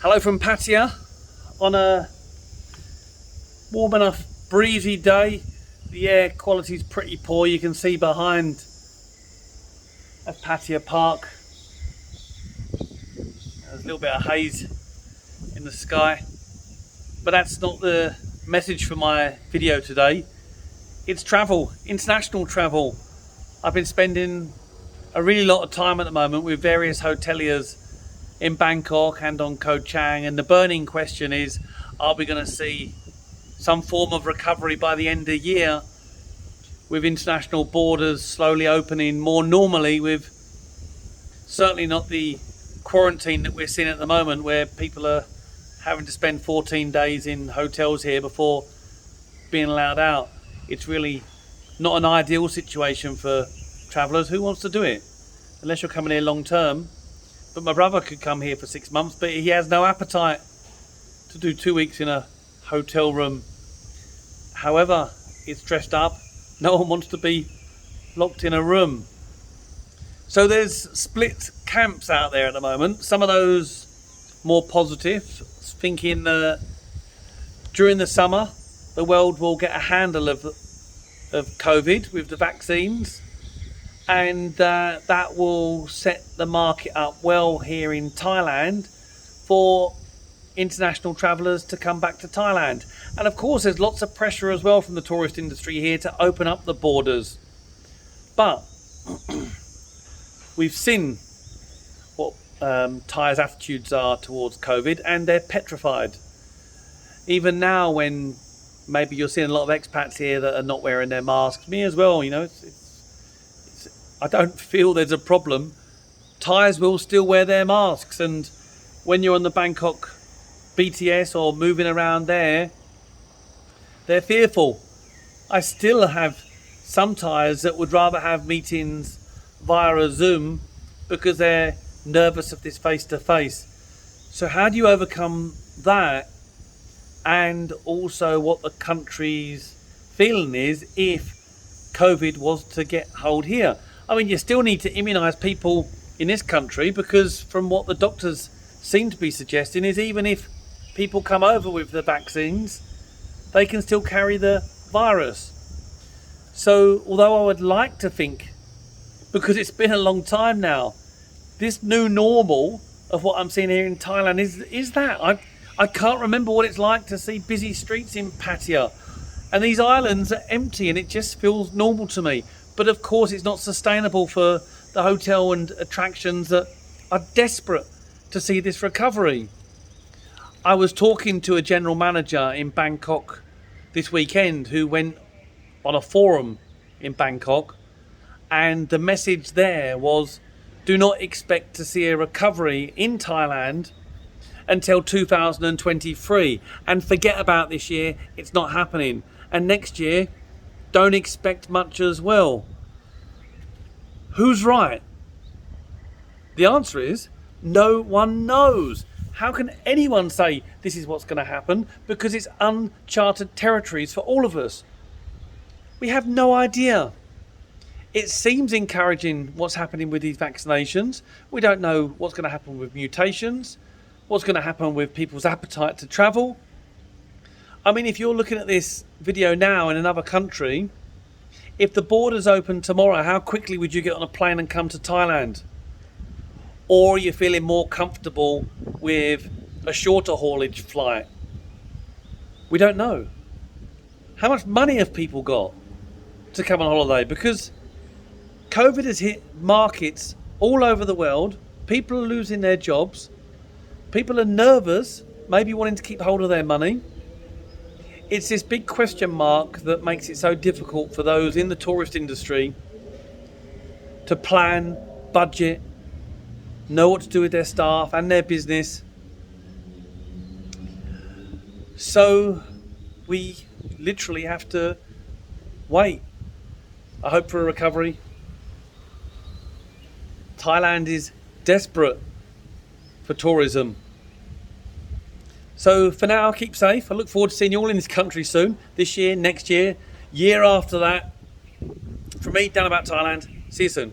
Hello from Pattaya on a warm enough breezy day. The air quality is pretty poor. You can see behind at Pattaya Park there's a little bit of haze in the sky, but that's not the message for my video today. It's travel, international travel. I've been spending a really lot of time at the moment with various hoteliers in Bangkok and on Koh Chang, and the burning question is, are we going to see some form of recovery by the end of the year, with international borders slowly opening more normally, with certainly not the quarantine that we're seeing at the moment, where people are having to spend 14 days in hotels here before being allowed out. It's really not an ideal situation for travellers. Who wants to do it? Unless you're coming here long term. But my brother could come here for 6 months, but he has no appetite to do 2 weeks in a hotel room. However, it's dressed up. No one wants to be locked in a room. So there's split camps out there at the moment. Some of those more positive, thinking during the summer the world will get a handle of COVID with the vaccines, and that will set the market up well here in Thailand for international travellers to come back to Thailand. And of course there's lots of pressure as well from the tourist industry here to open up the borders. But we've seen what Thai's attitudes are towards COVID, and they're petrified. Even now, when maybe you're seeing a lot of expats here that are not wearing their masks, me as well, you know, I don't feel there's a problem. Thais will still wear their masks, and when you're on the Bangkok BTS or moving around there, they're fearful. I still have some Thais that would rather have meetings via a Zoom because they're nervous of this face-to-face. So how do you overcome that, and also what the country's feeling is if COVID was to get hold here? I mean, you still need to immunise people in this country, because from what the doctors seem to be suggesting is, even if people come over with the vaccines, they can still carry the virus. So although I would like to think, because it's been a long time now, this new normal of what I'm seeing here in Thailand is that I can't remember what it's like to see busy streets in Pattaya, and these islands are empty, and it just feels normal to me. But of course it's not sustainable for the hotel and attractions that are desperate to see this recovery. I was talking to a general manager in Bangkok this weekend who went on a forum in Bangkok, and the message there was, do not expect to see a recovery in Thailand until 2023, and forget about this year, it's not happening. And next year, don't expect much as well. Who's right? The answer is no one knows. How can anyone say this is what's going to happen? Because it's uncharted territories for all of us. We have no idea. It seems encouraging what's happening with these vaccinations. We don't know what's going to happen with mutations, what's going to happen with people's appetite to travel. I mean, if you're looking at this video now in another country, if the borders open tomorrow, how quickly would you get on a plane and come to Thailand? Or are you feeling more comfortable with a shorter haulage flight? We don't know. How much money have people got to come on holiday? Because COVID has hit markets all over the world. People are losing their jobs. People are nervous, maybe wanting to keep hold of their money. It's this big question mark that makes it so difficult for those in the tourist industry to plan, budget, know what to do with their staff and their business. So we literally have to wait. I hope for a recovery. Thailand is desperate for tourism. So for now, keep safe. I look forward to seeing you all in this country soon. This year, next year, year after that. From me, down about Thailand. See you soon.